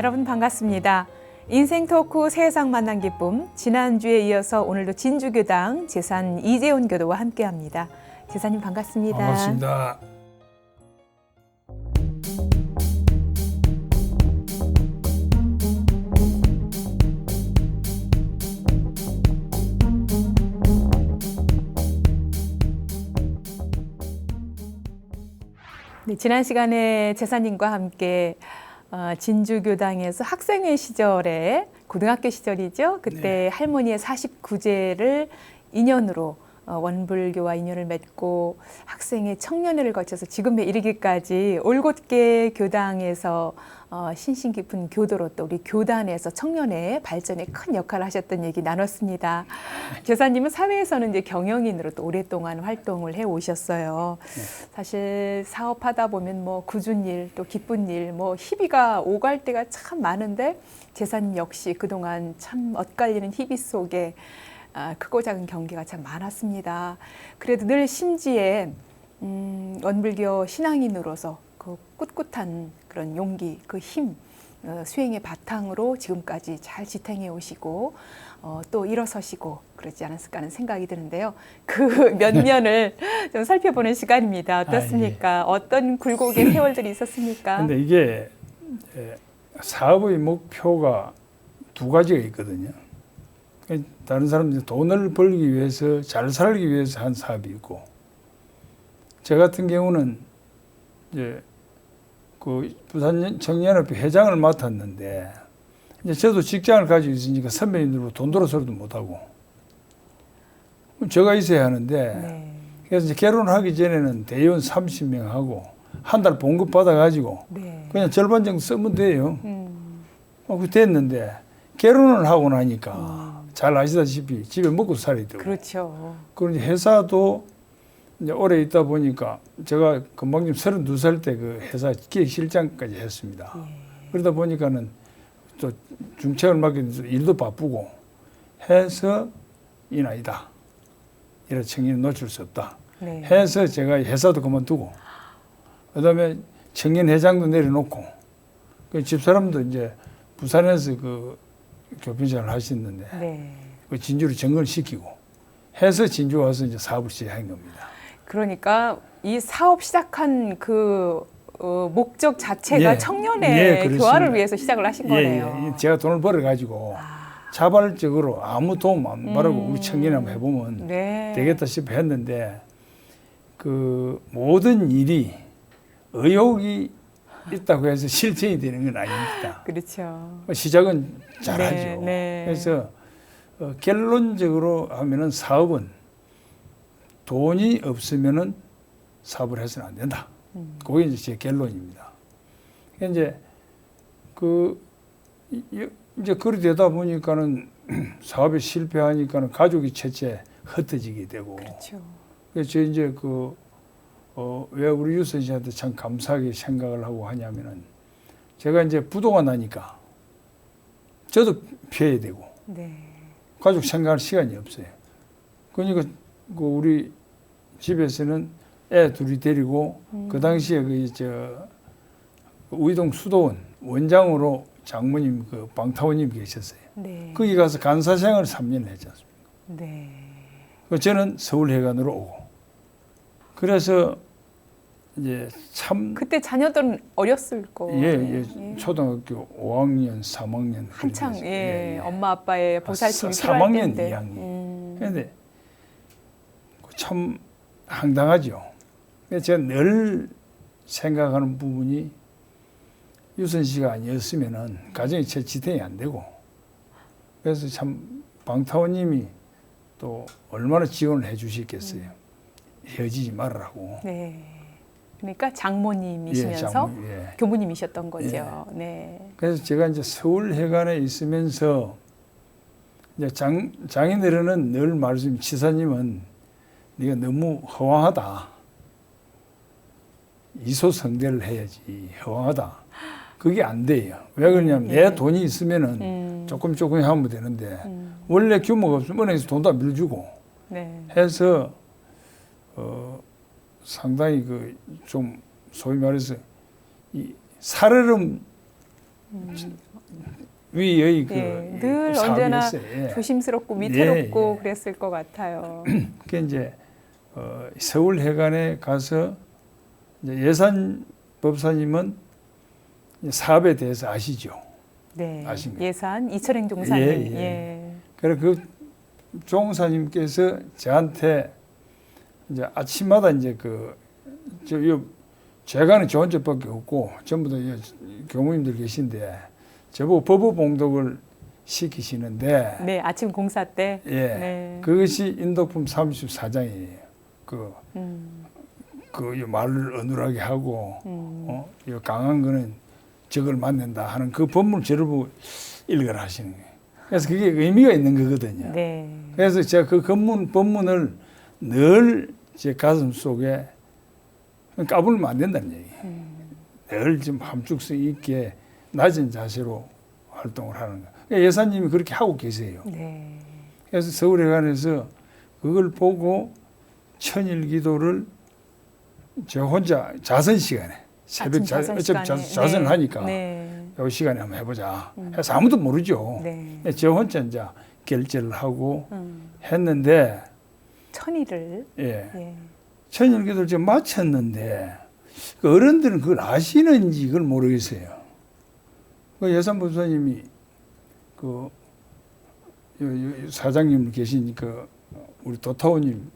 여러분 반갑습니다. 인생 토크 세상 만난 기쁨, 지난주에 이어서 오늘도 진주교당 제산 이재훈 교도와 함께합니다. 제사님 반갑습니다. 반갑습니다. 네, 지난 시간에 제사님과 함께 진주교당에서 학생회 시절에 고등학교 시절이죠. 그때 할머니의 49제를 인연으로 원불교와 인연을 맺고 학생회 청년회를 거쳐서 지금에 이르기까지 올곧게 교당에서 신신 깊은 교도로 또 우리 교단에서 청년회 발전에 큰 역할을 하셨던 얘기 나눴습니다. 교사님은 사회에서는 이제 경영인으로 또 오랫동안 활동을 해 오셨어요. 사실 사업하다 보면 뭐 굳은 일, 또 기쁜 일, 뭐 희비가 오갈 때가 참 많은데 제사님 역시 그동안 참 엇갈리는 희비 속에 크고 작은 경계가 참 많았습니다. 그래도 늘 심지에 원불교 신앙인으로서 그 꿋꿋한 그런 용기, 그 힘, 수행의 바탕으로 지금까지 잘 지탱해 오시고 또 일어서시고 그러지 않았을까 하는 생각이 드는데요. 그 면면을 좀 살펴보는 시간입니다. 어떻습니까? 예. 어떤 굴곡의 세월들이 있었습니까? 근데 이게 사업의 목표가 두 가지가 있거든요. 다른 사람들이 돈을 벌기 위해서 잘 살기 위해서 한 사업이 있고, 저 같은 경우는 이제 그 부산 청년협회 회장을 맡았는데, 이제 저도 직장을 가지고 있으니까 선배님들로 돈 들어서도 못하고, 제가 있어야 하는데, 그래서 이제 결혼하기 전에는 대의원 30명 하고, 한 달 봉급 받아가지고, 그냥 절반 정도 쓰면 돼요. 그 됐는데, 결혼을 하고 나니까, 잘 아시다시피 집에 먹고 살아야 되고. 그렇죠. 그리고 회사도 이제 오래 있다 보니까 제가 금방 좀 32살 때 그 회사 기획실장까지 했습니다. 그러다 보니까는 또 중책을 맡기면서 일도 바쁘고 해서 이 나이다. 이런 청년을 놓칠 수 없다. 해서 제가 회사도 그만두고 그다음에 청년회장도 내려놓고 그 집사람도 이제 부산에서 그 교편생활을 하셨는데 그 진주를 정건시키고 해서 진주 와서 이제 사업을 시작한 겁니다. 그러니까 이 사업 시작한 그 목적 자체가 청년의 교화를 위해서 시작을 하신 거네요. 제가 돈을 벌어가지고 자발적으로 아무 도움 안 바라고 우리 청년이 한번 해보면 되겠다 싶어 했는데 그 모든 일이 의욕이 있다고 해서 실천이 되는 건 아닙니다. 그렇죠. 시작은 잘하죠. 그래서 결론적으로 하면은 사업은 돈이 없으면은 사업을 해서는 안 된다. 그게 이제 제 결론입니다. 이제 이제 그리 되다 보니까는 사업에 실패하니까는 가족이 첫째 흩어지게 되고. 그렇죠. 그래서 이제 왜 우리 유선 씨한테 참 감사하게 생각을 하고 하냐면은 제가 이제 부도가 나니까 저도 피해야 되고 가족 생각할 시간이 없어요. 그러니까 그 우리 집에서는 애 둘이 데리고 그 당시에 우이동 수도원 원장으로 장모님 그 방타원님 계셨어요. 거기 가서 간사 생활을 3년을 했지 않습니까? 저는 서울회관으로 오고 그래서 이제 참 그때 자녀들은 어렸을 거예요. 초등학교 5학년, 3학년 한창 엄마 아빠의 보살핌이 필요할 3학년, 때인데. 2학년. 그런데 참 황당하죠. 제가 늘 생각하는 부분이 유선 씨가 아니었으면은 가정이 제 지탱이 안 되고 그래서 참 방타원님이 또 얼마나 지원을 해주셨겠어요. 헤어지지 말으라고. 그러니까 장모님이시면서 교무님이셨던 거죠. 그래서 제가 이제 서울회관에 있으면서 이제 장인어른은 늘 말씀, 치사님은 네가 너무 허황하다. 이소성대를 해야지. 허황하다. 그게 안 돼요. 왜 그러냐면 내 돈이 있으면은 조금 하면 되는데 원래 규모가 없으면 은행에서 돈도 안 빌려주고 해서 상당히 좀 소위 말해서 이 살얼음 위의 그 예, 늘 언제나 사업이었어요. 예. 조심스럽고 위태롭고 예, 예. 그랬을 것 같아요. 그게 이제 서울회관에 가서 이제 예산법사님은 사업에 대해서 아시죠? 네, 아십니까? 예산 이철행 종사님. 예, 예. 예. 그래서 그 종사님께서 저한테 이제 아침마다 이제 제가는 저 혼자밖에 없고 전부 다 교무님들 계신데 저보고 법어봉독을 시키시는데 네, 아침 공사 때. 예, 네. 그것이 인도품 34장이에요. 음, 말을 어눌하게 하고 이 강한 거는 적을 맞는다 하는 그 법문을 저를 보고 읽으라 하시는 거예요. 그래서 그게 의미가 있는 거거든요. 네. 그래서 제가 그 법문을 늘 제 가슴 속에 까불면 안 된다는 얘기예요. 늘 좀 함축성 있게 낮은 자세로 활동을 하는 거예요. 그러니까 예사님이 그렇게 하고 계세요. 네. 그래서 서울회관에서 그걸 보고 천일 기도를 저 혼자 자선 시간에 새벽 아침 자선 어차피 시간에. 자선을 네. 하니까 네. 이 시간에 한번 해보자 해서 아무도 모르죠. 네. 저 혼자 이제 결제를 하고 음, 했는데 천일을. 예. 예. 천일 기도를 지금 마쳤는데 그 어른들은 그걸 아시는지 그걸 모르겠어요. 그 예산법사님이 그 사장님 계신 그 우리 도타오님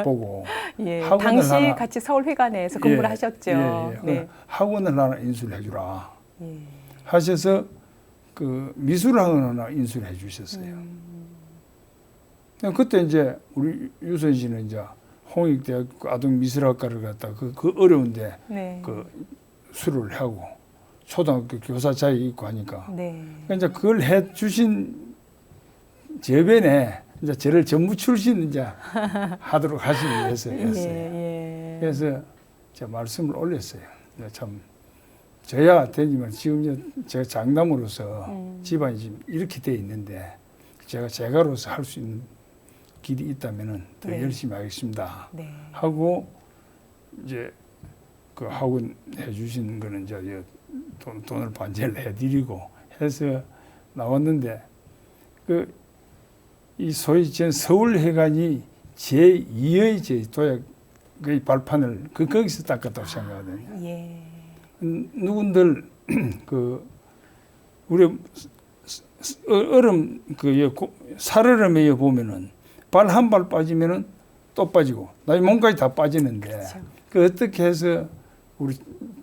보고 예. 학원을 당시 하나- 같이 서울회관에서 근무를 예, 하셨죠. 예, 예. 네. 학원을 하나 인수를 해주라 예. 하셔서 그 미술학원 하나 인수를 해주셨어요. 그때 이제 우리 유선 씨는 이제 홍익대학교 아동미술학과를 갔다 그 어려운데 네. 그 수료를 하고 초등학교 교사 자격이 있고 하니까 네. 그러니까 이제 그걸 해 주신 저변에 이제 저를 전무 출신 이제 하도록 하시기 위해서였어요. 예. 예. 그래서 제가 말씀을 올렸어요. 참 저야 되지만 지금 제가 장남으로서 집안이 지금 이렇게 돼 있는데 제가로서 할 수 있는 길이 있다면은 더 네. 열심히 하겠습니다. 네. 하고 이제 그 학원 해주신 거는 이제 돈을 반제를 해드리고 해서 나왔는데 이 소위 전 서울회관이 제2의 제 도약의 발판을 거기서 닦았다고 생각하거든요. 예. 누군들 우리 얼음 살얼음에 보면은 발 한 발 빠지면은 또 빠지고 나중에 몸까지 다 빠지는데 그렇죠. 그 어떻게 해서 우리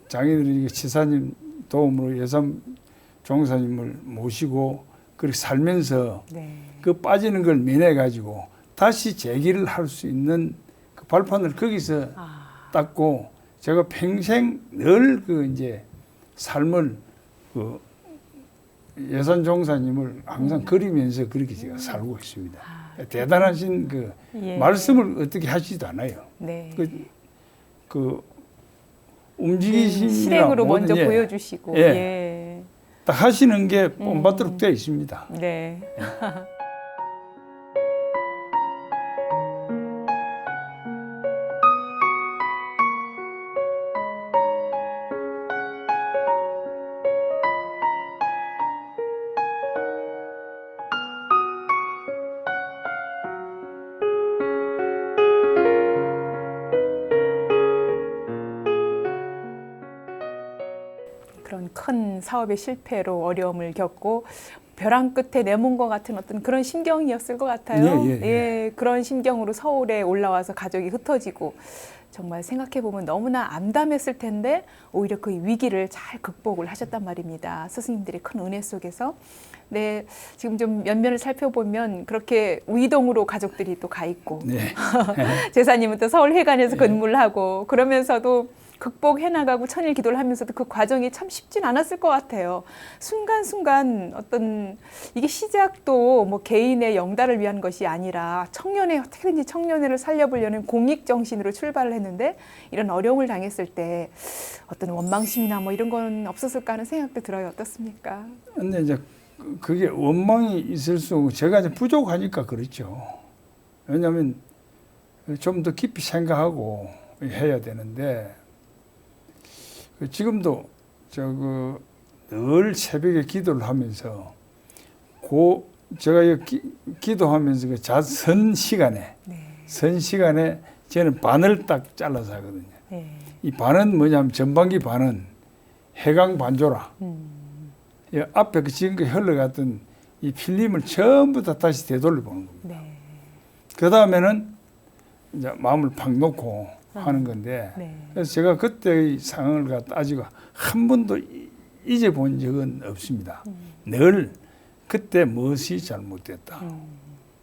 장인들이 치사님 도움으로 예산 종사님을 모시고 그렇게 살면서 네. 그 빠지는 걸 면해 가지고 다시 재기를 할 수 있는 그 발판을 거기서 닦고 제가 평생 늘 그 이제 삶을 그 예산 종사님을 항상 그리면서 그렇게 제가 살고 있습니다. 대단하신 그 예. 말씀을 어떻게 하지도 않아요. 네. 그 움직이심이나 실행으로 모든 먼저 예, 보여주시고. 예. 예. 딱 하시는 게 본받도록 되어 있습니다. 네. 그런 큰 사업의 실패로 어려움을 겪고 벼랑 끝에 내몬과 같은 어떤 그런 심경이었을 것 같아요. 예. 그런 심경으로 서울에 올라와서 가족이 흩어지고 정말 생각해 보면 너무나 암담했을 텐데 오히려 그 위기를 잘 극복을 하셨단 말입니다. 스승님들의 큰 은혜 속에서. 네, 지금 좀 면면을 살펴보면 그렇게 우이동으로 가족들이 또 가 있고 네. 제사님은 또 서울회관에서 근무를 하고 그러면서도 극복해 나가고 천일 기도를 하면서도 그 과정이 참 쉽진 않았을 것 같아요. 순간순간 어떤 이게 시작도 뭐 개인의 영달을 위한 것이 아니라 청년의 어떻게든지 청년회를 살려보려는 공익 정신으로 출발을 했는데 이런 어려움을 당했을 때 어떤 원망심이나 뭐 이런 건 없었을까 하는 생각도 들어요. 어떻습니까? 근데 이제 그게 원망이 있을 수 없고 제가 이제 부족하니까 그렇죠. 왜냐하면 좀 더 깊이 생각하고 해야 되는데 지금도 늘 새벽에 기도를 하면서 제가 기도하면서 그 선 시간에 선 시간에 저는 반을 딱 잘라서 하거든요. 이 반은 뭐냐면 전반기 반은 해강 반조라. 이 앞에 그 지금까지 흘러갔던 이 필름을 전부 다 다시 되돌려 보는 겁니다. 그 다음에는 이제 마음을 팍 놓고 하는 건데, 그래서 제가 그때의 상황을 따지고 한 번도 잊어본 적은 없습니다. 늘 그때 무엇이 잘못됐다.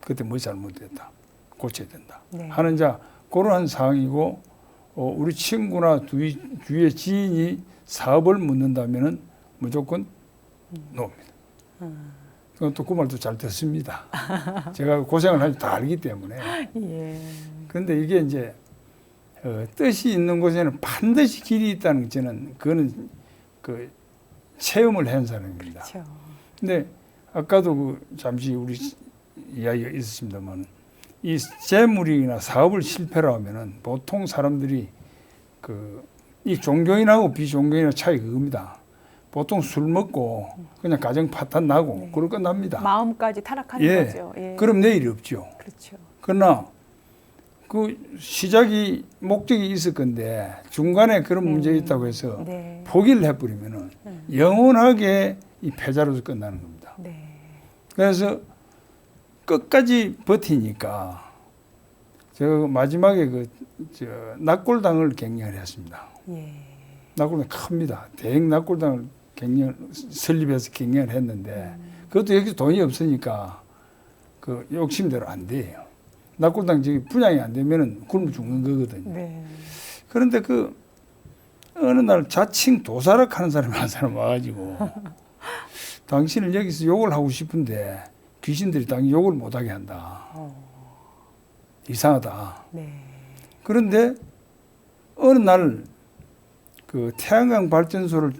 그때 무엇이 잘못됐다. 고쳐야 된다. 하는 그러한 상황이고, 우리 친구나 주위의 지인이 사업을 묻는다면은 무조건 놓습니다. 또 그 말도 잘 듣습니다. 제가 고생을 하지 다 알기 때문에. 그런데 이게 이제 뜻이 있는 곳에는 반드시 길이 있다는 저는 그거는 그 체험을 한 사람입니다. 근데 아까도 잠시 우리 이야기가 있었습니다만 이 재물이나 사업을 실패를 하면은 보통 사람들이 이 종교인하고 비종교인의 차이 그겁니다. 보통 술 먹고 그냥 가정 파탄 나고 그걸 끝납니다. 마음까지 타락하는 거죠. 그럼 내일이 없죠. 그렇죠. 그러나 그 시작이 목적이 있을 건데 중간에 그런 문제가 있다고 해서 포기를 해버리면은 영원하게 이 패자로서 끝나는 겁니다. 그래서 끝까지 버티니까 제가 마지막에 낙골당을 경영을 했습니다. 낙골당 큽니다. 대형 낙골당을 설립해서 경영을 했는데 그것도 여기 돈이 없으니까 그 욕심대로 안 돼요. 낙골당 저기 분양이 안 되면은 굶어 죽는 거거든요. 그런데 어느 날 자칭 도사락 하는 사람이 한 사람 와가지고 당신을 여기서 욕을 하고 싶은데 귀신들이 당연히 욕을 못하게 한다. 이상하다. 그런데 어느 날 태양광 발전소를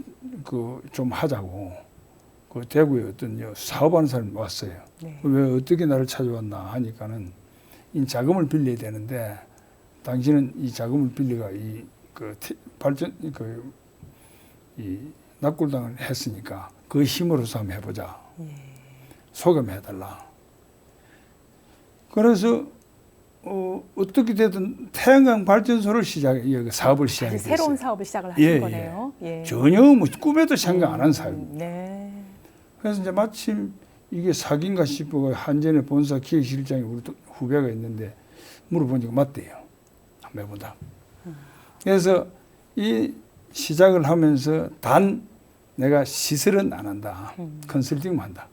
좀 하자고 대구에 어떤 사업하는 사람이 왔어요. 왜 어떻게 나를 찾아왔나 하니까는 이 자금을 빌려야 되는데 당신은 이 자금을 빌려가 이 낙골당을 했으니까 그 힘으로서 한번 해보자. 소금해달라. 그래서 어떻게 되든 태양광 발전소를 사업을 시작했어요. 새로운 사업을 시작을 하신 거네요. 전혀 꿈에도 생각 안 한 사업입니다. 그래서 이제 마침 이게 사기인가 싶어 한전의 본사 기획실장이 우리 후배가 있는데 물어보니까 맞대요. 한번 해보자. 그래서 이 시작을 하면서 단 내가 시설은 안 한다. 컨설팅만 한다.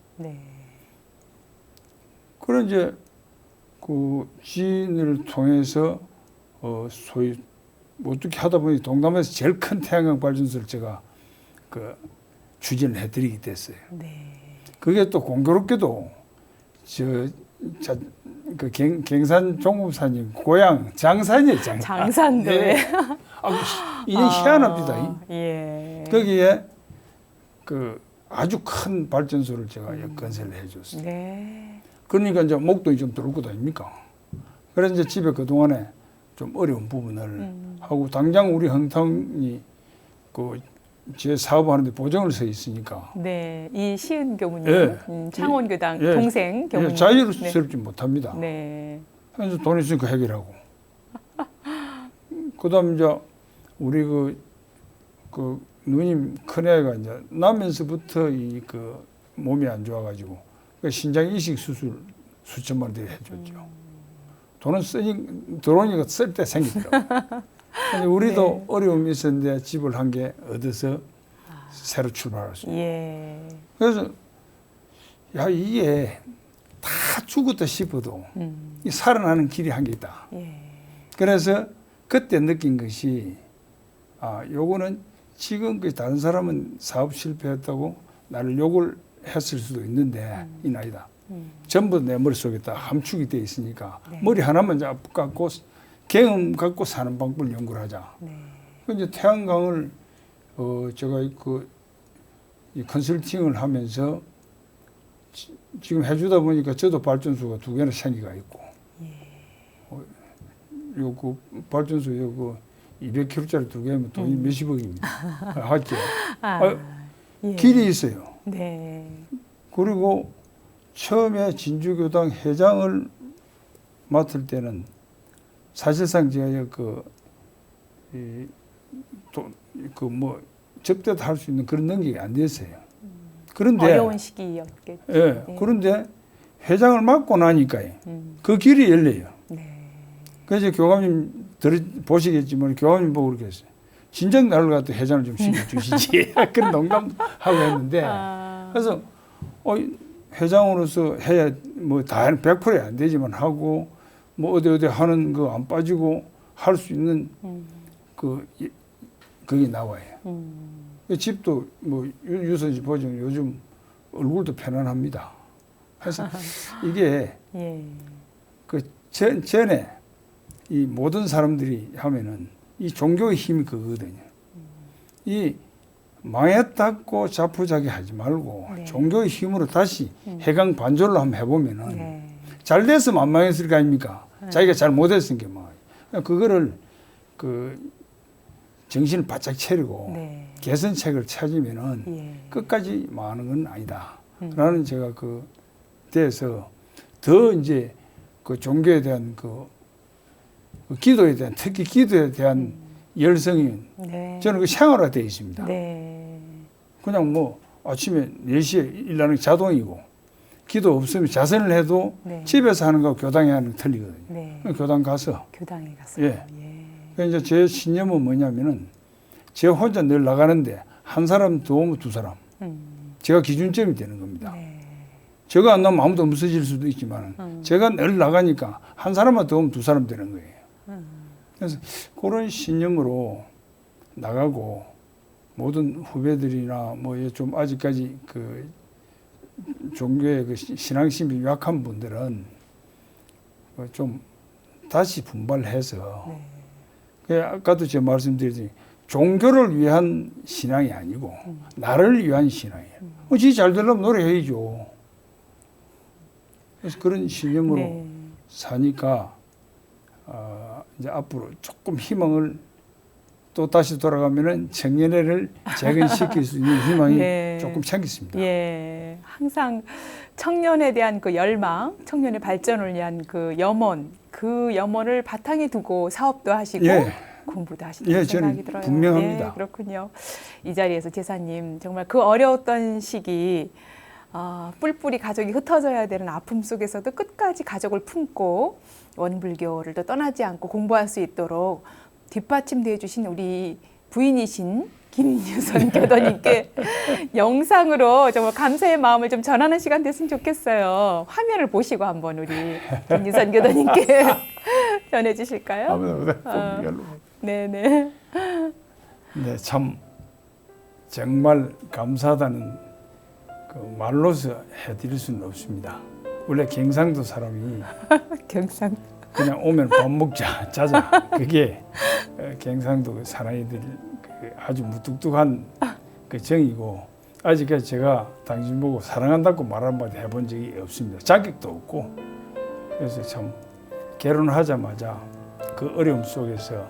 그런 이제 그 지인을 통해서 소위 어떻게 하다 보니 동남아에서 제일 큰 태양광 발전소를 제가 추진을 해드리게 됐어요. 그게 또 공교롭게도 경산 종업사님 고향 장산이에요. 장산도에. 이게 희한합니다. 거기에 아주 큰 발전소를 제가 건설을 해줬어요. 그러니까 이제 목돈이 좀 들어올 것 아닙니까? 그래서 이제 집에 그동안에 좀 어려운 부분을 하고 당장 우리 형통이 제 사업하는데 보정을 서 있으니까. 이 시은 교무님, 창원교당 동생 교무님. 자유스럽지 못합니다. 그래서 돈 있으니까 해결하고. 그다음 이제 우리 누님 큰애가 이제 나면서부터 몸이 안 좋아가지고 신장 이식 수술 수천만 원 해줬죠. 돈은 들어오니까 쓸 때 생기더라고요. 우리도 어려움이 있었는데 집을 한 개 얻어서 새로 출발할 수 있어요. 그래서 이게 다 죽었다 싶어도 살아나는 길이 한 개 있다. 그래서 그때 느낀 것이 요거는 지금까지 다른 사람은 사업 실패했다고 나를 욕을 했을 수도 있는데 이 나이다. 전부 내 머릿속에다 함축이 되어 있으니까 머리 하나만 갖고 경험 갖고 사는 방법을 연구를 하자. 이제 태양광을 제가 이 컨설팅을 하면서 지금 해주다 보니까 저도 발전소가 2개나 생기가 있고 요 발전소 200kg짜리 2개면 돈이 몇십억입니다. 하죠. 예. 길이 있어요. 네. 그리고 처음에 진주교당 회장을 맡을 때는 사실상 제가 뭐 접대도 할 수 있는 그런 능력이 안 됐어요. 그런데 어려운 시기였겠죠. 예, 네. 그런데 회장을 맡고 나니까요. 그 길이 열려요. 네. 그래서 교감님 보시겠지만 교감님 보고 그렇게 했어요. 진정 나를 갖다 회장을 좀 시켜주시지. 그런 농담하고 했는데 그래서 회장으로서 해야 뭐 다 100%야 안 되지만 하고 뭐 어디 하는 거 안 빠지고 할 수 있는 그게 나와요. 집도 뭐 유선 씨 보시면 요즘 얼굴도 편안합니다. 그래서 이게 예. 전에 이 모든 사람들이 하면은 이 종교의 힘이 그거거든요. 이 망했다고 자포자기하지 말고 네. 종교의 힘으로 다시 해강 반절로 한번 해보면은 네. 잘 됐으면 안 망했을 거 아닙니까? 자기가 잘 못했으니까 막 그거를 정신을 바짝 차리고 네. 개선책을 찾으면은 예. 끝까지 망하는 건 아니다. 라는 제가 대해서 더 이제 그 종교에 대한 그 기도에 대한 특히 기도에 대한 열성이 네. 저는 그 생활화되어 있습니다. 네. 그냥 뭐 아침에 4시에 일어나는 게 자동이고 기도 없으면 자선을 해도 네. 집에서 하는 거하고 교당에 하는 거 틀리거든요. 네. 교당 가서 교당에 가서. 예. 예. 그러니까 이제 제 신념은 뭐냐면은 제 혼자 늘 나가는데 한 사람 도움 두 사람 제가 기준점이 되는 겁니다. 네. 제가 안 나오면 아무도 없어질 수도 있지만 제가 늘 나가니까 한 사람만 도움 두 사람 되는 거예요. 그래서 그런 신념으로 나가고 모든 후배들이나 뭐 좀 아직까지 그 종교의 그 신앙심이 약한 분들은 좀 다시 분발해서 아까도 제가 말씀드렸더니 종교를 위한 신앙이 아니고 나를 위한 신앙이에요. 지 잘 되려면 노래해야죠. 그래서 그런 신념으로 네. 사니까 이제 앞으로 조금 희망을 또 다시 돌아가면은 청년회를 재건시킬 수 있는 희망이 네. 조금 생겼습니다. 예. 항상 청년에 대한 그 열망, 청년의 발전을 위한 그 염원을 바탕에 두고 사업도 하시고 예. 공부도 하시는 예, 생각이 저는 들어요. 분명합니다. 예, 그렇군요. 이 자리에서 제사님 정말 그 어려웠던 시기 뿔뿔이 가족이 흩어져야 되는 아픔 속에서도 끝까지 가족을 품고 원불교를 또 떠나지 않고 공부할 수 있도록 뒷받침돼 주신 우리 부인이신 김유선 교도님께 영상으로 정말 감사의 마음을 좀 전하는 시간 됐으면 좋겠어요. 화면을 보시고 한번 우리 김유선 교도님께 전해 주실까요? 네네. 네, 참 정말 감사하다는 그 말로서 해드릴 수는 없습니다. 원래 경상도 사람이 경상. 그냥 오면 밥 먹자, 자자. 그게 경상도 사나이들 아주 무뚝뚝한 그 정이고 아직까지 제가 당신 보고 사랑한다고 말 한마디 해본 적이 없습니다. 자격도 없고 그래서 참 결혼하자마자 그 어려움 속에서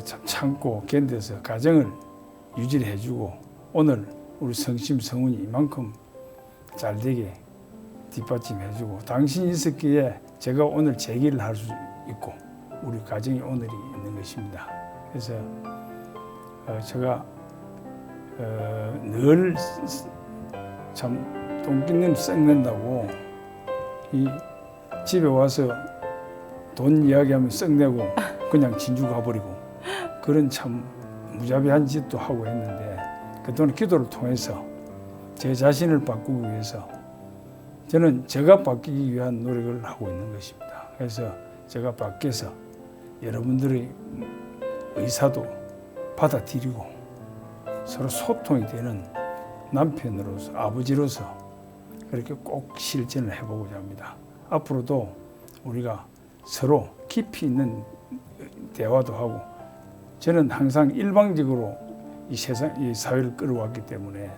참 참고 견뎌서 가정을 유지를 해주고 오늘 우리 성심 성운이 이만큼 잘 되게 뒷받침해주고 당신이 있었기에 제가 오늘 제기를 할 수 있고 우리 가정이 오늘이 있는 것입니다. 그래서 제가 늘 참 똥끼는 썩는다고 이 집에 와서 돈 이야기하면 썩내고 그냥 진주 가버리고 그런 참 무자비한 짓도 하고 했는데 그동안 기도를 통해서 제 자신을 바꾸기 위해서 저는 제가 바뀌기 위한 노력을 하고 있는 것입니다. 그래서 제가 밖에서 여러분들의 의사도 받아들이고 서로 소통이 되는 남편으로서 아버지로서 그렇게 꼭 실천을 해보고자 합니다. 앞으로도 우리가 서로 깊이 있는 대화도 하고 저는 항상 일방적으로 이 사회를 끌어왔기 때문에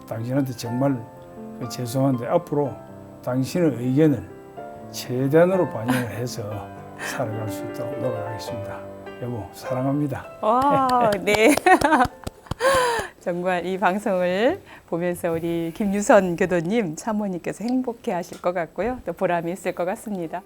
당신한테 정말 죄송한데 앞으로 당신의 의견을 최대한으로 반영을 해서 살아갈 수 있도록 노력하겠습니다. 여보 사랑합니다. 와, 네. 정말 이 방송을 보면서 우리 김유선 교도님, 사모님께서 행복해 하실 것 같고요. 또 보람이 있을 것 같습니다.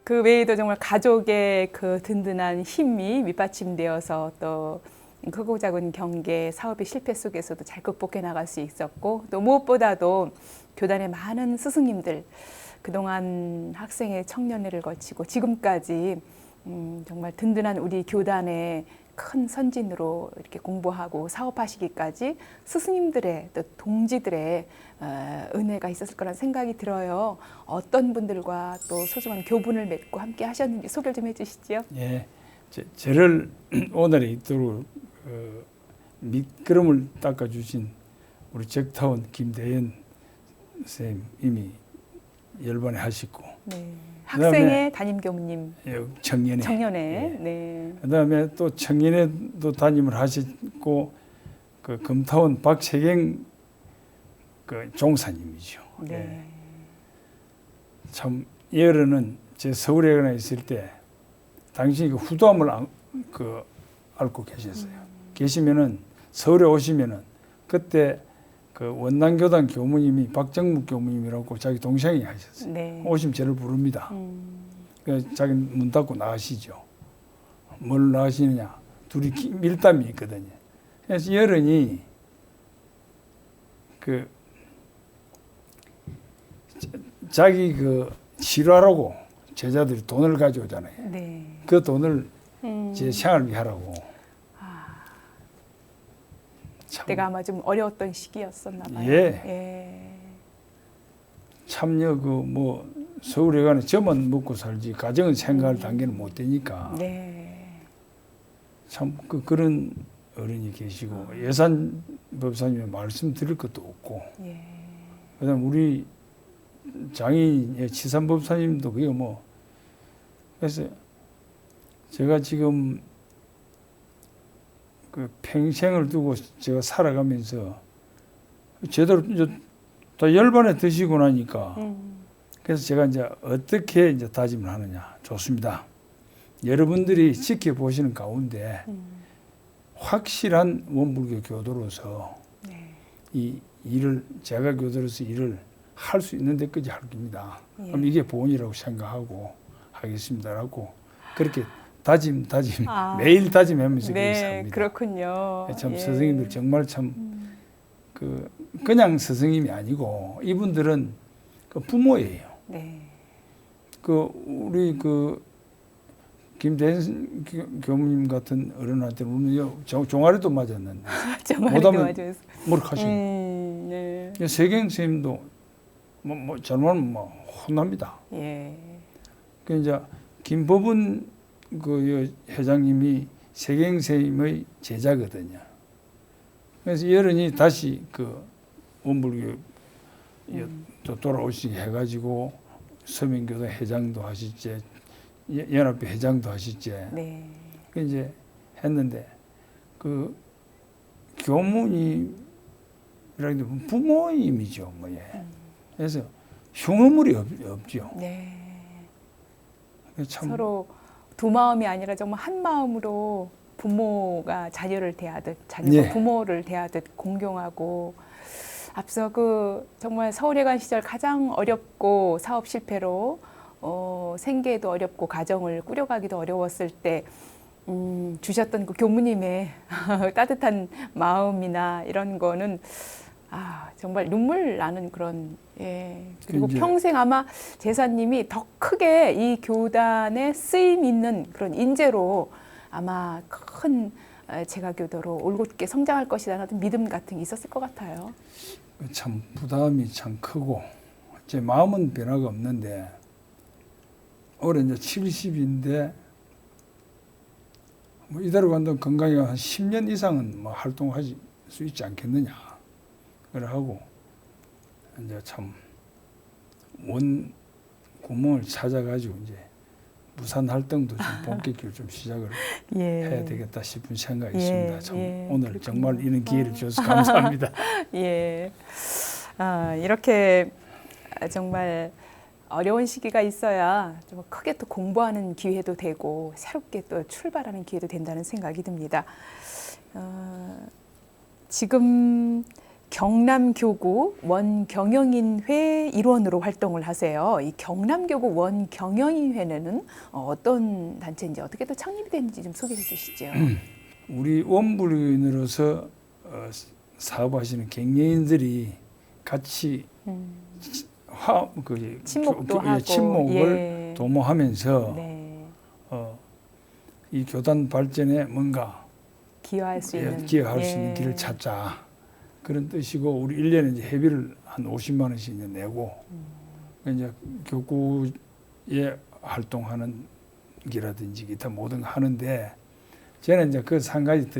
그 외에도 정말 가족의 그 든든한 힘이 밑받침되어서 또 크고 작은 경계 사업의 실패 속에서도 잘 극복해 나갈 수 있었고, 또 무엇보다도 교단의 많은 스승님들, 그동안 학생의 청년회를 거치고 지금까지 정말 든든한 우리 교단의 큰 선진으로 이렇게 공부하고 사업하시기까지 스승님들의 또 동지들의 은혜가 있었을 거란 생각이 들어요. 어떤 분들과 또 소중한 교분을 맺고 함께 하셨는지 소개를 좀 해주시죠. 예, 저를 오늘에 있도록 밑거름을 닦아주신 우리 적타원 김대현 선생님 이미 열반에 하시고, 네. 학생의 담임 교무님, 청년회, 청년회, 예. 네. 그다음에 또 청년회도 담임을 하시고 그 금타원 박세경 그 종사님이죠. 네. 예. 참 예언은 제 서울에 가 있을 때 당신이 그 후도함을 앓고 계셨어요. 계시면은 서울에 오시면은 그때 그 원남교단 교무님이 박정묵 교무님이라고 자기 동생이 하셨어요. 네. 오시면 저를 부릅니다. 그래서 자기 문 닫고 나가시죠. 뭘 나가시느냐? 둘이 밀담이 있거든요. 그래서 여른이 그 자기 그 치료하라고 제자들이 돈을 가져오잖아요. 네. 그 돈을 제 생활비 하라고. 그때가 아마 좀 어려웠던 시기였었나 봐요. 예. 예. 참여 그 뭐 서울에 가는 저만 먹고 살지 가정은 생각할 단계는 못 되니까 네. 참 그런 어른이 계시고 예산 법사님의 말씀 드릴 것도 없고, 예. 그다음 우리 장인 치산 법사님도 그게 뭐, 그래서 제가 지금 그 평생을 두고 제가 살아가면서 제대로 이제 다 열반에 드시고 나니까 그래서 제가 이제 어떻게 이제 다짐을 하느냐. 좋습니다. 여러분들이 지켜보시는 가운데 확실한 원불교 교도로서 네. 이 일을 제가 교도로서 일을 할 수 있는 데까지 할 겁니다. 예. 그럼 이게 본이라고 생각하고 하겠습니다라고 그렇게 다짐 매일 다짐하면서 그렇게 네, 삽니다. 그렇군요. 참 예. 스승님들 정말 참 그냥 스승님이 아니고 이분들은 그 부모예요. 네. 그 우리 그 김대현 교무님 같은 어른한테는 우리 종아리도 맞았는데 정말도 못하면 맞아요. 뭐라하시네. 네. 세경 선생님도 뭐 잘못하면 뭐 혼납니다. 예. 그 이제 김법은 그 회장님이 세경 선생님의 제자거든요. 그래서 여른이 다시 그 원불교 또 돌아오시게 해가지고 서민교도 회장도 하시지, 연합회 회장도 하시지. 네. 그 이제 했는데 그 교무님이라는 게 부모님이죠, 뭐 예. 그래서 흉어물이 없죠. 네. 참 서로 두 마음이 아니라 정말 한 마음으로 부모가 자녀를 대하듯 자녀가 예. 부모를 대하듯 공경하고, 앞서 그 정말 서울예관 시절 가장 어렵고 사업 실패로 생계도 어렵고 가정을 꾸려가기도 어려웠을 때 주셨던 그 교무님의 따뜻한 마음이나 이런 거는 정말 눈물 나는 그런, 예. 그리고 이제 평생 아마 제사님이 더 크게 이 교단에 쓰임 있는 그런 인재로 아마 큰 제가교도로 올곧게 성장할 것이라는 믿음 같은 게 있었을 것 같아요. 참 부담이 참 크고 제 마음은 변화가 없는데 올해 이제 70인데 뭐 이대로 간다면 건강히 한 10년 이상은 뭐 활동할 수 있지 않겠느냐. 그래 하고 이제 참 원 구멍을 찾아가지고 이제 무산 활동도 좀 본격적으로 좀 시작을 예. 해야 되겠다 싶은 생각이 예, 있습니다. 참 예, 오늘 그렇군요. 정말 이런 기회를 주셔서 감사합니다. 예. 이렇게 정말 어려운 시기가 있어야 좀 크게 또 공부하는 기회도 되고 새롭게 또 출발하는 기회도 된다는 생각이 듭니다. 지금 경남교구 원경영인회 일원으로 활동을 하세요. 이 경남교구 원경영인회는 어떤 단체인지 어떻게 또 창립이 됐는지 좀 소개해 주시죠. 우리 원불인으로서 사업하시는 경영인들이 같이 친목도 하고 친목을 도모하면서 네. 이 교단 발전에 뭔가 기여할 수 있는 기여할 수 있는 길을 찾자 그런 뜻이고 우리 1년에 이제 회비를 한 50만 원씩 이제 내고 이제 교구에 활동하는 기라든지 기타 모든 거 하는데 저는 이제 그 한 가지 더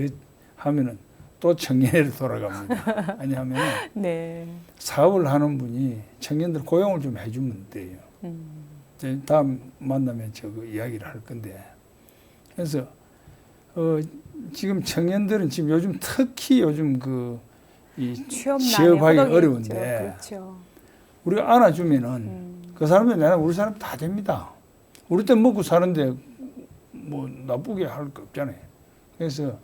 하면은 또 청년회로 돌아갑니다. 왜냐하면 네. 사업을 하는 분이 청년들 고용을 좀 해주면 돼요. 이제 다음 만나면 저거 이야기를 할 건데 그래서 지금 청년들은 지금 요즘 특히 요즘 이 취업하기 어려운데 그렇죠. 우리가 안아주면은 그 사람들 내가 우리 사람 다 됩니다. 우리 때 먹고 사는데 뭐 나쁘게 할 거 없잖아요. 그래서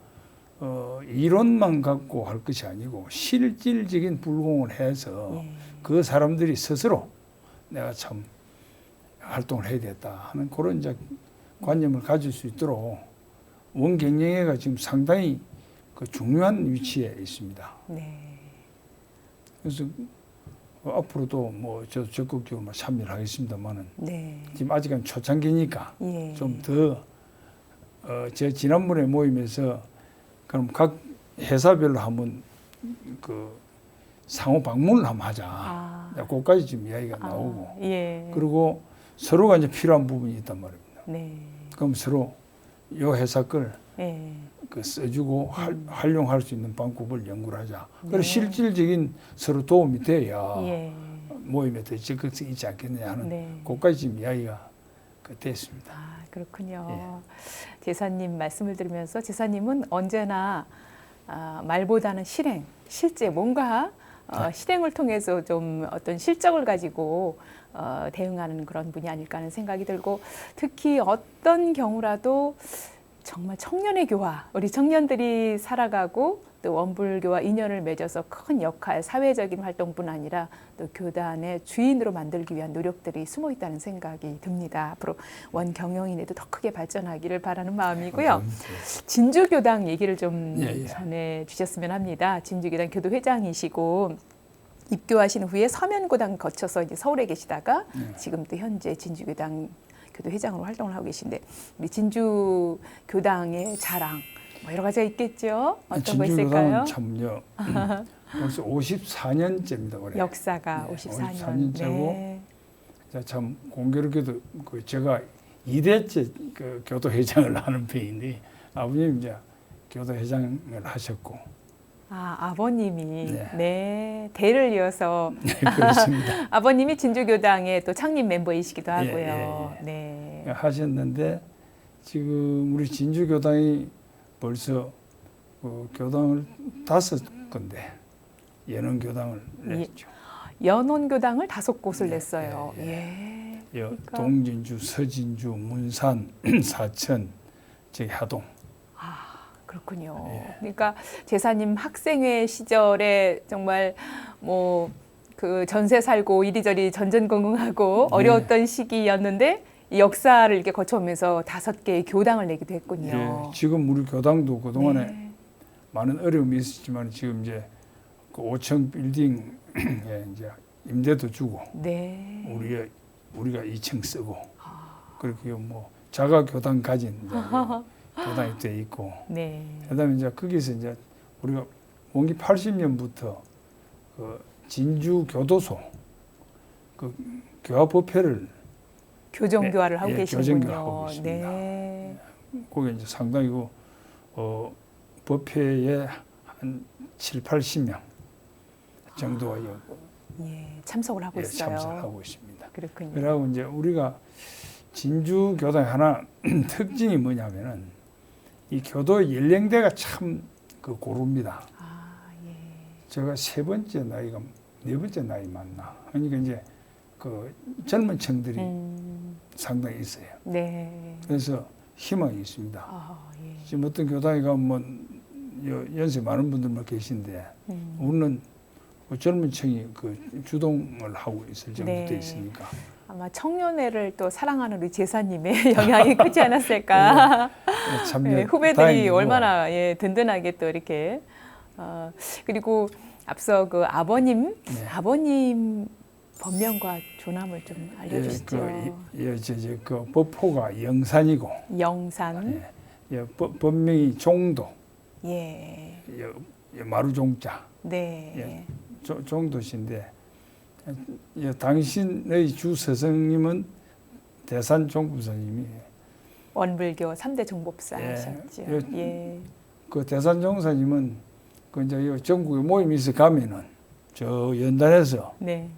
이론만 갖고 할 것이 아니고 실질적인 불공을 해서 그 사람들이 스스로 내가 참 활동을 해야 되겠다 하는 그런 이제 관념을 가질 수 있도록 원경영회가 지금 상당히 그 중요한 위치에 있습니다. 네. 그래서 앞으로도 뭐 저 적극적으로 참여를 하겠습니다만은 네. 지금 아직은 초창기니까 예. 좀 더 제 지난번에 모임에서 그럼 각 회사별로 한번 그 상호 방문을 한번 하자. 그까지 지금 이야기가 나오고 예. 그리고 서로가 이제 필요한 부분이 있단 말입니다. 네. 그럼 서로 요 회사 걸 예. 그 써주고 활용할 수 있는 방법을 연구를 하자. 네. 그래서 실질적인 서로 도움이 돼야 예. 모임에 더 적극성이 있지 않겠느냐 하는 네. 그까지 지금 이야기가 됐습니다. 그렇군요. 예. 제사님 말씀을 들으면서 제사님은 언제나 말보다는 실행, 실제 뭔가 실행을 통해서 좀 어떤 실적을 가지고 대응하는 그런 분이 아닐까 하는 생각이 들고 특히 어떤 경우라도 정말 청년의 교화, 우리 청년들이 살아가고 또 원불교와 인연을 맺어서 큰 역할, 사회적인 활동뿐 아니라 또 교단의 주인으로 만들기 위한 노력들이 숨어 있다는 생각이 듭니다. 앞으로 원경영인회도 더 크게 발전하기를 바라는 마음이고요. 진주교당 얘기를 좀 전해 주셨으면 합니다. 진주교당 교도회장이시고 입교하신 후에 서면고당 거쳐서 이제 서울에 계시다가 지금 또 현재 진주교당 교도회장으로 활동을 하고 계신데 우리 진주교당의 자랑 뭐 여러 가지가 있겠죠. 어떤 거 있을까요? 참요. 벌써 54년째입니다. 올해. 역사가 네, 54년째고 네. 참 공교롭게도 제가 2대째 그 교도회장을 하는 편인데 아버님 이제 교도회장을 하셨고 아버님이 네 대를 이어서 그렇습니다. 아버님이 진주교당의 또 창립 멤버이시기도 하고요. 네. 하셨는데 지금 우리 진주교당이 벌써 교당을 5건데 연원교당을 냈죠. 연원교당을 5곳을 냈어요. 그러니까. 동진주, 서진주, 문산, 사천, 저기 하동. 그렇군요. 그러니까 제사님 학생회 시절에 정말 뭐 그 전세 살고 이리저리 전전긍긍하고 어려웠던 시기였는데 이 역사를 이렇게 거쳐오면서 5개의 교당을 내기도 했군요. 지금 우리 교당도 그동안에 많은 어려움이 있었지만 지금 이제 그 5층 빌딩에 이제 임대도 주고 우리가 2층 쓰고 그렇게 뭐 자가 교당 가진 교당이 돼 있고 그다음에 이제 거기서 이제 우리가 원기 80년부터 그 진주 교도소 그 교화법회를 교정교화를 하고 계시군요. 교정교화 하고 있습니다. 거기 이제 상당히 법회에 한 7, 80명 정도가 참석을 하고 있어요. 참석하고 있습니다. 그렇군요. 그리고 이제 우리가 진주 교당의 하나 특징이 뭐냐면은 이 교도의 연령대가 참 그 고릅니다. 아, 예. 제가 네 번째 나이 맞나? 그러니까 이제 그 젊은 층들이 상당히 있어요. 네. 그래서 희망이 있습니다. 아, 예. 지금 어떤 교당에 가면 연세 많은 분들만 계신데 우리는 그 젊은 층이 그 주동을 하고 있을 정도 네. 돼 있으니까. 아마 청년회를 또 사랑하는 우리 제사님의 영향이 크지 않았을까. 참 네, 후배들이 다행이고. 얼마나 예, 든든하게 또 이렇게 그리고 앞서 그 아버님 법명과 조남을 좀 알려주시죠. 그 법호가 영산이고, 영산, 법명이 종도, 예, 마루종자, 네, 종도신데 당신의 주 스승님은 대산 종부사님이 원불교 3대 종법사셨죠. 예, 그 대산 종사님은 그 이제 전국에 모임이 있어 가면은 저 연단에서 네,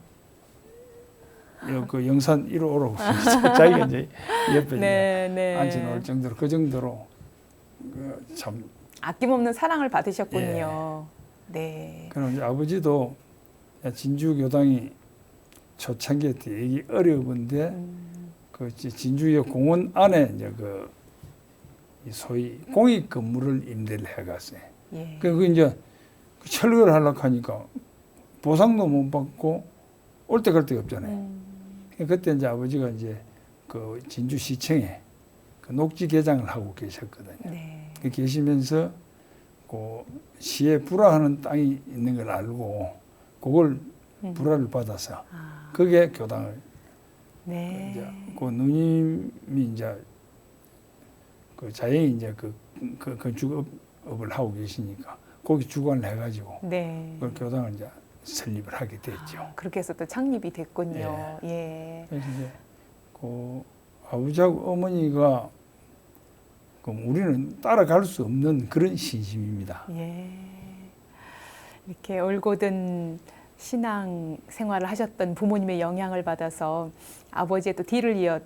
그 영산 1호 오라고 자기가 이제 옆에 네. 앉혀 놓을 정도로 그 정도로 참 아낌없는 사랑을 받으셨군요. 네. 그럼 이제 아버지도 진주 교당이 초창기에 되게 어려운데 그 진주의 공원 안에 이제 그 소위 공익 건물을 임대를 해갔어요. 예. 그 이제 철거를 하려고 하니까 보상도 못 받고 올 때 갈 데가 없잖아요. 그때 이제 아버지가 이제 그 진주시청에 그 녹지 개장을 하고 계셨거든요. 네. 계시면서 그 시에 불화하는 땅이 있는 걸 알고 그걸 불화를 받아서 그게 교당을 네. 이제 그 누님이 이제 그 자연히 이제 그 건축업을 하고 계시니까 거기 주관을 해가지고 네. 그 교당을 이제 설립을 하게 됐죠. 그렇게 해서 또 창립이 됐군요. 예. 그래서 이제 그 아버지하고 어머니가 우리는 따라갈 수 없는 그런 신심입니다. 예. 이렇게 올곧은 신앙 생활을 하셨던 부모님의 영향을 받아서 아버지의 또 뒤를 이어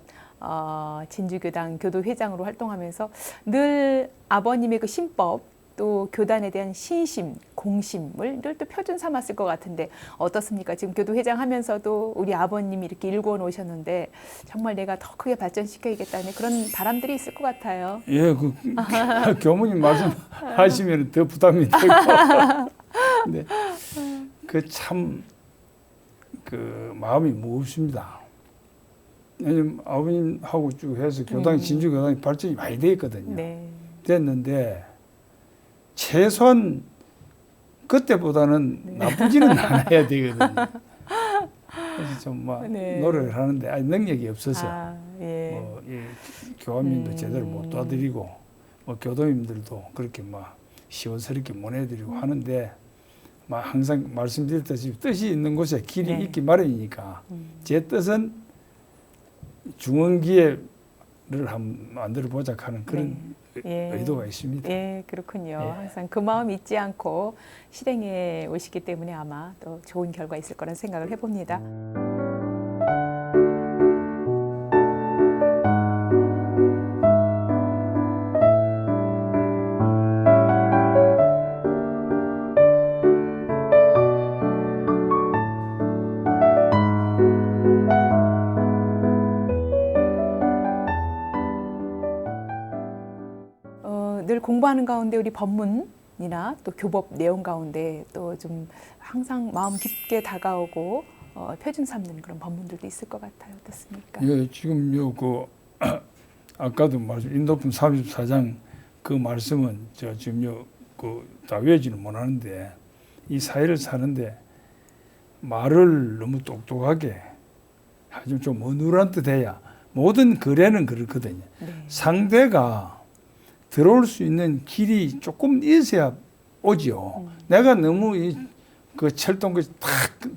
진주교당 교도회장으로 활동하면서 늘 아버님의 그 신법 또 교단에 대한 신심, 공심을 늘 또 표준 삼았을 것 같은데 어떻습니까? 지금 교도회장 하면서도 우리 아버님이 이렇게 일궈 놓으셨는데 정말 내가 더 크게 발전시켜야겠다는 그런 바람들이 있을 것 같아요. 예, 그 교무님 말씀하시면 더 부담이 되고. 근데 그 참 그 마음이 무겁습니다. 왜냐면 아버님하고 쭉 해서 진주 교당이 발전이 많이 돼 있거든요. 네. 됐는데 최소한 그때보다는 나쁘지는 않아야 되거든요. 그래서 좀 막 노력을 하는데 아직 능력이 없어서 예. 뭐 교감님도 제대로 못 도와드리고 뭐 교도님들도 그렇게 막 시원스럽게 못 해드리고 하는데 막 항상 말씀드렸다시피 뜻이 있는 곳에 길이 있기 마련이니까 제 뜻은 중원기회를 한번 만들어 보자 하는 그런 의도가 있습니다. 예, 그렇군요. 항상 그 마음 잊지 않고 실행해 오시기 때문에 아마 또 좋은 결과 있을 거란 생각을 해봅니다. 늘 공부하는 가운데 우리 법문이나 또 교법 내용 가운데 또 좀 항상 마음 깊게 다가오고 표준 삼는 그런 법문들도 있을 것 같아요. 어떻습니까? 예, 지금 아까도 말씀 인도품 34장 그 말씀은 저 지금 다 외우지는 못하는데 이 사회를 사는데 말을 너무 똑똑하게 아주 좀 어눌한 듯해야 모든 거래는 그렇거든요. 네. 상대가 들어올 수 있는 길이 조금 있어야 오지요. 내가 너무 그 철동이 탁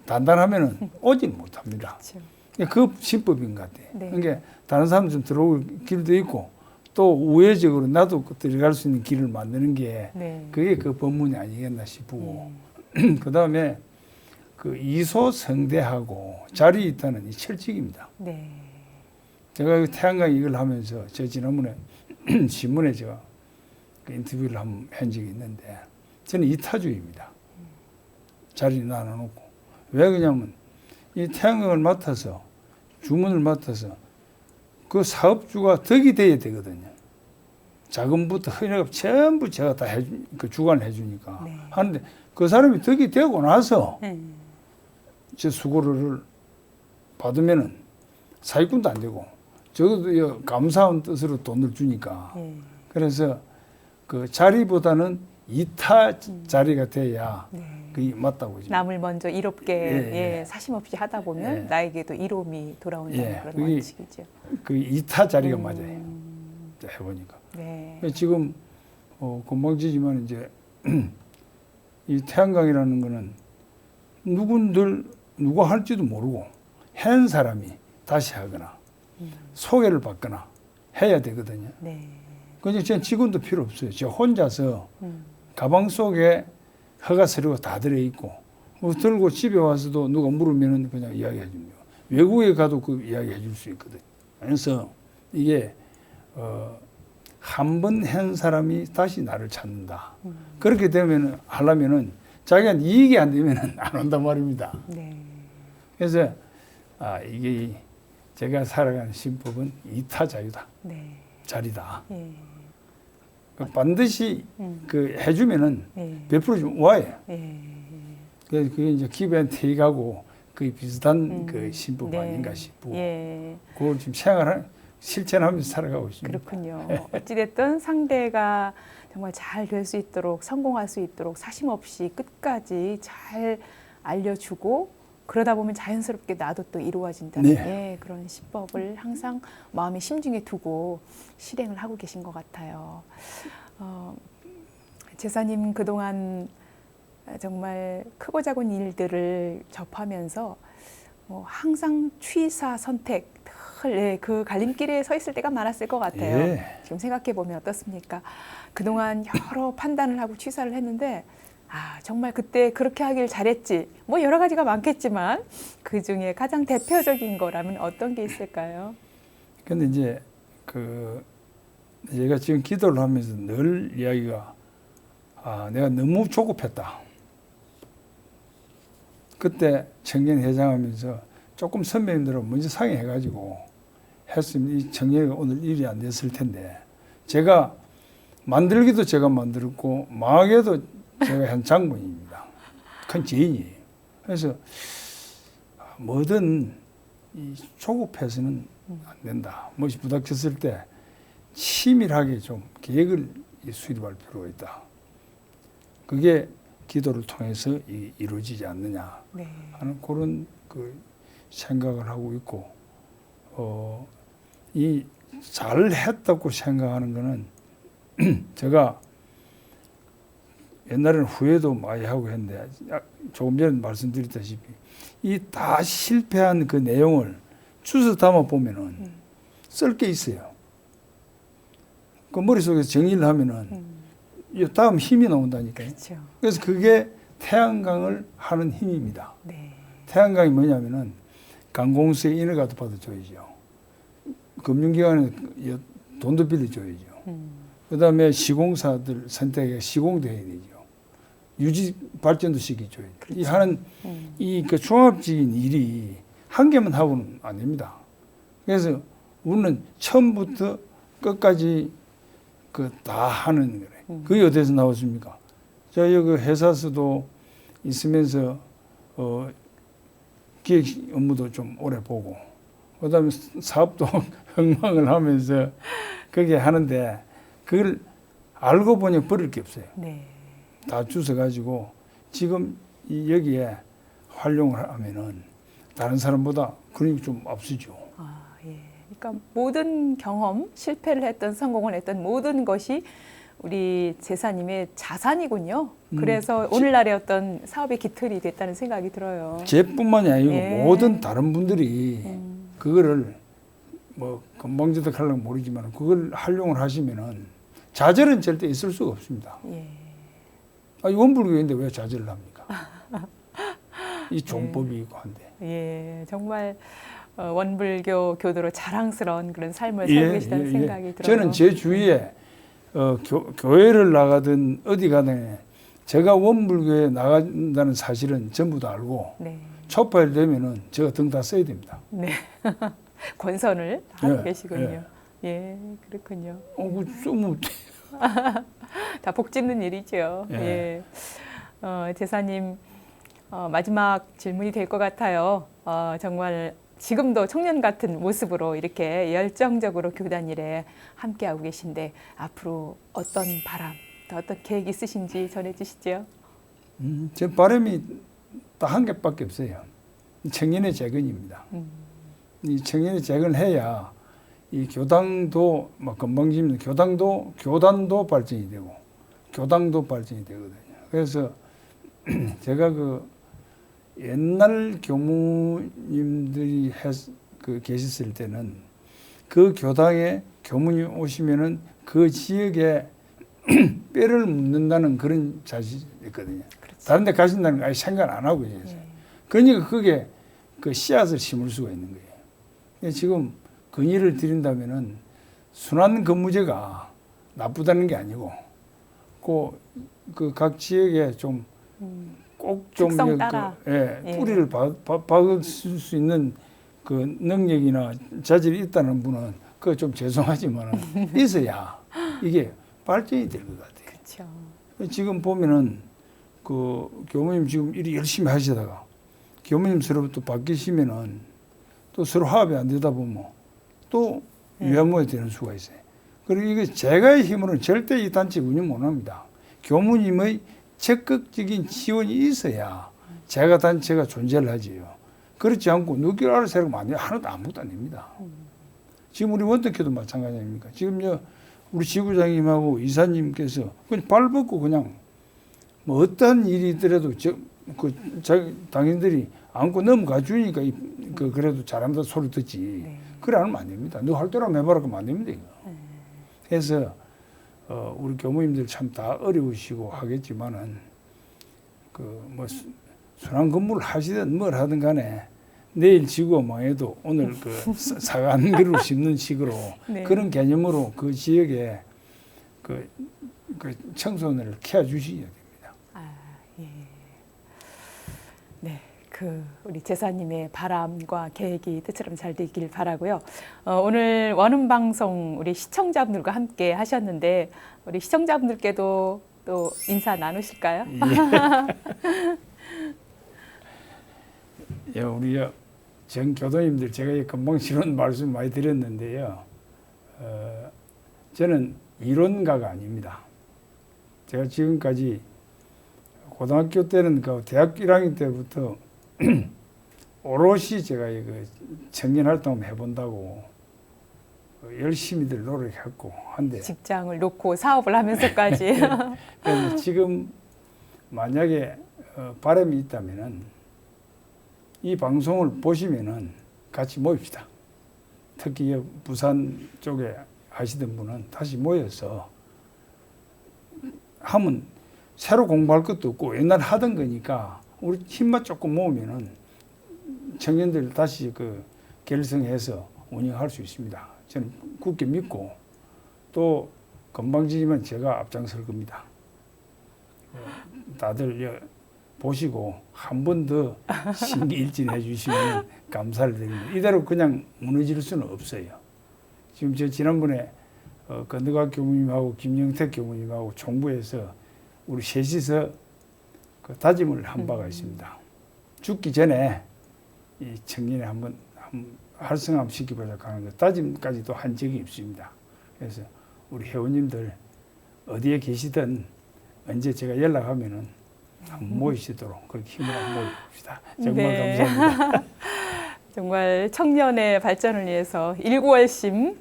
단단하면은 오지는 못합니다. 그렇죠. 그 신법인 것 같아요. 네. 그러니까 다른 사람 좀 들어올 길도 있고 또 우회적으로 나도 들어갈 수 있는 길을 만드는 게 그게 그 법문이 아니겠나 싶고 그 다음에 그 이소성대하고 자리 있다는 이 철칙입니다. 네. 제가 이 태양광 이걸 하면서 저 지난번에 신문에 제가 그 인터뷰를 한 적이 있는데 저는 이타주의입니다. 자리 나눠놓고. 왜 그러냐면 이 태양광을 맡아서 주문을 맡아서 그 사업주가 덕이 돼야 되거든요. 자금부터 헌혈업 전부 제가 다 그 주관을 해주니까 네. 하는데 그 사람이 덕이 되고 나서 네. 제 수고를 받으면은 사기꾼도 안 되고 적어도 감사한 뜻으로 돈을 주니까 네. 그래서 그 자리보다는 이타 자리가 돼야 네. 그게 맞다고 보죠. 남을 먼저 이롭게 예, 예. 사심 없이 하다 보면 예. 나에게도 이로움이 돌아온다는 예, 그런 그게 원칙이죠. 그 이타 자리가 맞아요. 해보니까. 네. 지금 건방지지만 이제 이 태양광이라는 거는 누가 할지도 모르고 한 사람이 다시 하거나 소개를 받거나 해야 되거든요. 네. 그래서 저는 직원도 필요 없어요. 저 혼자서 음. 가방 속에 허가 서류가 다 들어있고 들고 집에 와서도 누가 물으면은 그냥 이야기해 줍니다. 외국에 가도 그 이야기해 줄 수 있거든요. 그래서 이게 한 번 한 사람이 다시 나를 찾는다. 그렇게 되면 하려면은 자기한테 이익이 안 되면은 안 한단 말입니다. 네. 그래서 이게 제가 살아가는 신법은 이타 자유다. 네. 자리다. 예. 반드시 그 해주면은 예. 베풀어 좀 와요. 예. 그래서 그게 이제 기브앤 테이크하고 그 비슷한 그 신법 네. 아닌가 싶고 예. 그걸 지금 실천하면서 살아가고 있습니다. 그렇군요. 어찌됐든 상대가 정말 잘 될 수 있도록 성공할 수 있도록 사심 없이 끝까지 잘 알려주고 그러다 보면 자연스럽게 나도 또 이루어진다는 네. 그런 신법을 항상 마음의 심중에 두고 실행을 하고 계신 것 같아요. 제사님 그동안 정말 크고 작은 일들을 접하면서 항상 취사 선택 늘 그 갈림길에 서 있을 때가 많았을 것 같아요. 예. 지금 생각해 보면 어떻습니까? 그동안 여러 판단을 하고 취사를 했는데 정말 그때 그렇게 하길 잘했지. 뭐 여러 가지가 많겠지만 그 중에 가장 대표적인 거라면 어떤 게 있을까요? 근데 이제 제가 지금 기도를 하면서 늘 이야기가 내가 너무 조급했다. 그때 청년회장하면서 조금 선배님들하고 먼저 상의해가지고 했으면 이 청년회가 오늘 일이 안 됐을 텐데 제가 만들기도 제가 만들었고 망하게도 제가 한 장본입니다. 큰 죄인이에요. 그래서 뭐든 이 조급해서는 안 된다. 무엇이 부닥쳤을 때 치밀하게 좀 계획을 수립할 필요가 있다. 그게 기도를 통해서 이루어지지 않느냐 하는 그런 그 생각을 하고 있고 이 잘했다고 생각하는 거는 제가 옛날에는 후회도 많이 하고 했는데 조금 전에 말씀드렸다시피 이 다 실패한 그 내용을 주워 담아 보면은 쓸 게 있어요. 그 머릿속에서 정리를 하면은 다음 힘이 나온다니까요. 그렇죠. 그래서 그게 태양광을 하는 힘입니다. 네. 태양광이 뭐냐면은 관공서에 인허가도 받아줘야죠. 금융기관에 돈도 빌려줘야죠. 그다음에 시공사들 선택에 시공돼야 되죠. 유지 발전도 시켜줘야 돼요. 그렇죠. 이 하는 이 그 종합적인 일이 한 개만 하고는 안 됩니다. 그래서 우리는 처음부터 끝까지 그 다 하는 거래. 그게 어디서 나왔습니까? 저희 그 회사에서도 있으면서 기획 업무도 좀 오래 보고 그다음에 사업도 흥망을 하면서 그게 하는데 그걸 알고 보니 버릴 게 없어요. 네. 다 주워가지고 지금 여기에 활용을 하면은 다른 사람보다 그림이 좀 앞서죠. 예. 그러니까 모든 경험, 실패를 했던 성공을 했던 모든 것이 우리 제사님의 자산이군요. 그래서 오늘날의 어떤 사업의 기틀이 됐다는 생각이 들어요. 제뿐만이 아니고 예. 모든 다른 분들이 그거를 뭐 건방지다 하려면 모르지만 그걸 활용을 하시면은 좌절은 절대 있을 수가 없습니다. 예. 원불교인데 왜 좌절을 합니까? 이 종법이 있고 한데. 예, 정말 원불교 교도로 자랑스러운 그런 삶을 살고 계시다는 생각이 들어요. 저는 제 주위에 교회를 나가든 어디 가든 제가 원불교에 나간다는 사실은 전부 다 알고 네. 초파일 되면은 제가 등 다 써야 됩니다. 네. 권선을 하고 예, 계시군요. 예, 그렇군요. 좀 다 복 짓는 일이죠. 예. 예. 제사님, 마지막 질문이 될 것 같아요. 정말 지금도 청년 같은 모습으로 이렇게 열정적으로 교단 일에 함께하고 계신데 앞으로 어떤 바람, 또 어떤 계획 있으신지 전해주시죠. 제 바람이 딱 한 개밖에 없어요. 청년의 재건입니다. 이 청년의 재건해야 이 교당도 막 건방지면 교단도 발전이 되고 교당도 발전이 되거든요. 그래서 제가 그 옛날 교무님들이 계셨을 때는 그 교당에 교무님 오시면은 그 지역에 뼈를 묻는다는 그런 자질이었거든요. 그렇죠. 다른 데 가신다는 거 아예 생각 안 하고 계세요. 예. 그러니까 그게 그 씨앗을 심을 수가 있는 거예요. 지금 건의를 드린다면은 순환 근무제가 나쁘다는 게 아니고 그 각 지역에 좀 꼭 좀 특성 따라. 뿌리를 박을 수 있는 그 능력이나 자질이 있다는 분은 그 좀 죄송하지만 있어야 이게 발전이 될 것 같아요. 그렇죠. 지금 보면은 그 교무님 지금 일이 열심히 하시다가 교무님 서로 또 바뀌시면은 또 서로 화합이 안 되다 보면 또 위안모에 되는 수가 있어요. 그리고 이게 제가의 힘으로는 절대 이 단체 운영 못 합니다. 교무님의 적극적인 지원이 있어야 제가 단체가 존재를 하지요. 그렇지 않고 누구를 알아서 하면 하나도 아무것도 안 됩니다. 지금 우리 원덕회도 마찬가지 아닙니까? 지금 우리 지구장님하고 이사님께서 그냥 발 뻗고 그냥 뭐 어떠한 일이 있더라도 당인들이 안고 넘어가 주니까 그래도 잘한다 소리 듣지. 네. 그래 안 하면 안 됩니다. 너 할 대로 해봐라 그러면 안 됩니다. 이거. 그래서 우리 교무님들 참 다 어려우시고 하겠지만은 뭐 순환 근무를 하시든 뭘 하든 간에 내일 지구가 망해도 오늘 사과 한 그릇 심는 식으로 네. 그런 개념으로 그 지역에 그 청소년을 키워주셔야 됩니다. 예. 네, 우리 제사님의 바람과 계획이 뜻처럼 잘 되길 바라고요. 오늘 원음 방송 우리 시청자분들과 함께 하셨는데 우리 시청자분들께도 또 인사 나누실까요? 예, 우리 전 교도님들 제가 금방 이런 말씀 많이 드렸는데요. 저는 이론가가 아닙니다. 제가 지금까지 고등학교 때는 대학 1학년 때부터 오롯이 제가 청년 활동을 해본다고 열심히들 노력했고 한데 직장을 놓고 사업을 하면서까지 그래서 지금 만약에 바람이 있다면은 이 방송을 보시면은 같이 모입시다. 특히 부산 쪽에 하시던 분은 다시 모여서 하면 새로 공부할 것도 없고 옛날 하던 거니까 우리 힘만 조금 모으면은 청년들 다시 결성해서 운영할 수 있습니다. 저는 굳게 믿고 또 건방지지만 제가 앞장설 겁니다. 다들 보시고 한 번 더 신기일진해 주시면 감사를 드립니다. 이대로 그냥 무너질 수는 없어요. 지금 저 지난번에 건덕학 교무님하고 김영택 교무님하고 총부에서 우리 셋이서 다짐을 한 바가 있습니다. 죽기 전에 이 청년에 한번 활성화 시켜보자 하는 것 다짐까지도 한 적이 없습니다. 그래서 우리 회원님들 어디에 계시든 언제 제가 연락하면은 한번 모이시도록 그렇게 힘을 한번 모읍시다. 정말 네. 감사합니다. 정말 청년의 발전을 위해서 일구월심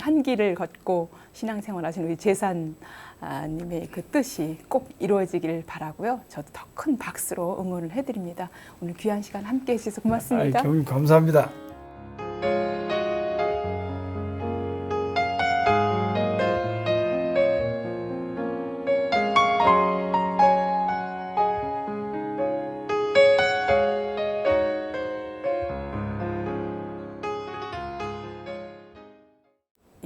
한 길을 걷고 신앙생활하시는 우리 제사님의 그 뜻이 꼭 이루어지길 바라고요. 저도 더 큰 박수로 응원을 해드립니다. 오늘 귀한 시간 함께 해주셔서 고맙습니다. 교수님 감사합니다.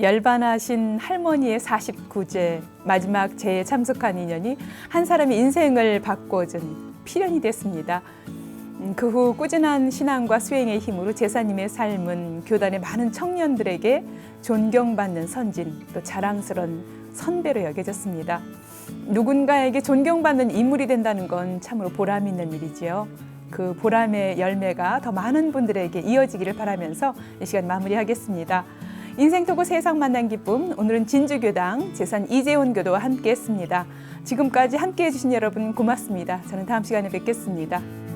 열반하신 할머니의 49제 마지막 제에 참석한 인연이 한 사람의 인생을 바꿔준 필연이 됐습니다. 그 후 꾸준한 신앙과 수행의 힘으로 제사님의 삶은 교단의 많은 청년들에게 존경받는 선진, 또 자랑스러운 선배로 여겨졌습니다. 누군가에게 존경받는 인물이 된다는 건 참으로 보람 있는 일이지요. 그 보람의 열매가 더 많은 분들에게 이어지기를 바라면서 이 시간 마무리하겠습니다. 인생토고 세상 만난 기쁨, 오늘은 진주교당 제산 이재훈 교도와 함께했습니다. 지금까지 함께해 주신 여러분 고맙습니다. 저는 다음 시간에 뵙겠습니다.